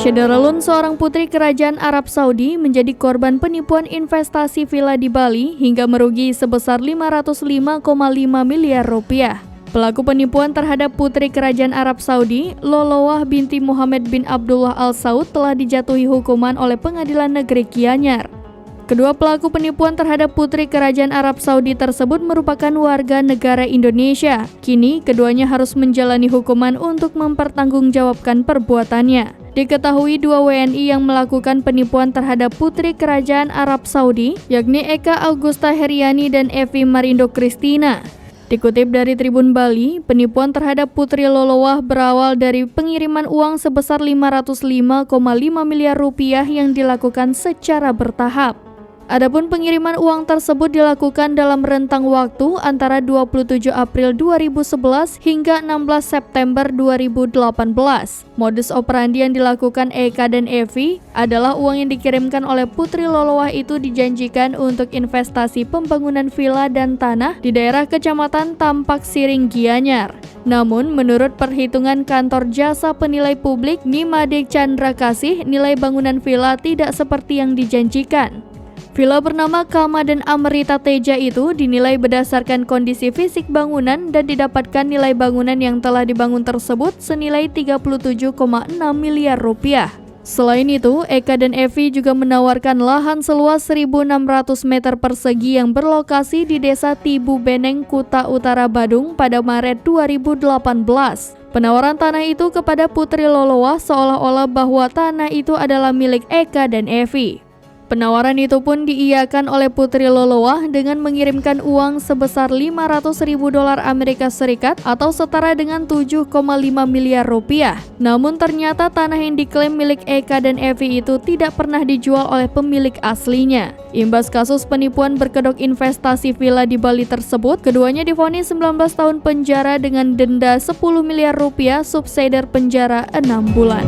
Syederalun, seorang putri kerajaan Arab Saudi, menjadi korban penipuan investasi villa di Bali hingga merugi sebesar 505,5 miliar rupiah. Pelaku penipuan terhadap putri kerajaan Arab Saudi, Lolowah binti Muhammad bin Abdullah Al Saud, telah dijatuhi hukuman oleh Pengadilan Negeri Gianyar. Kedua pelaku penipuan terhadap putri kerajaan Arab Saudi tersebut merupakan warga negara Indonesia. Kini, keduanya harus menjalani hukuman untuk mempertanggungjawabkan perbuatannya. Diketahui dua WNI yang melakukan penipuan terhadap putri kerajaan Arab Saudi, yakni Eka Augusta Heriani dan Evi Marindo Kristina. Dikutip dari Tribun Bali, penipuan terhadap Putri Lolowah berawal dari pengiriman uang sebesar 505,5 miliar rupiah yang dilakukan secara bertahap. Adapun pengiriman uang tersebut dilakukan dalam rentang waktu antara 27 April 2011 hingga 16 September 2018. Modus operandi yang dilakukan Eka dan Evi adalah uang yang dikirimkan oleh Putri Lolowah itu dijanjikan untuk investasi pembangunan villa dan tanah di daerah Kecamatan Tampak Siring, Gianyar. Namun, menurut perhitungan kantor jasa penilai publik Nimade Chandra Kasih, nilai bangunan villa tidak seperti yang dijanjikan. Villa bernama Kama dan Amrita Teja itu dinilai berdasarkan kondisi fisik bangunan dan didapatkan nilai bangunan yang telah dibangun tersebut senilai 37,6 miliar rupiah. Selain itu, Eka dan Evi juga menawarkan lahan seluas 1.600 meter persegi yang berlokasi di Desa Tibu Beneng, Kuta Utara, Badung pada Maret 2018. Penawaran tanah itu kepada Putri Lolowah seolah-olah bahwa tanah itu adalah milik Eka dan Evi. Penawaran itu pun diiyakan oleh Putri Lolowah dengan mengirimkan uang sebesar 500.000 dolar Amerika Serikat atau setara dengan 7,5 miliar rupiah. Namun ternyata tanah yang diklaim milik Eka dan Evi itu tidak pernah dijual oleh pemilik aslinya. Imbas kasus penipuan berkedok investasi villa di Bali tersebut, keduanya divonis 19 tahun penjara dengan denda 10 miliar rupiah, subsidiar penjara 6 bulan.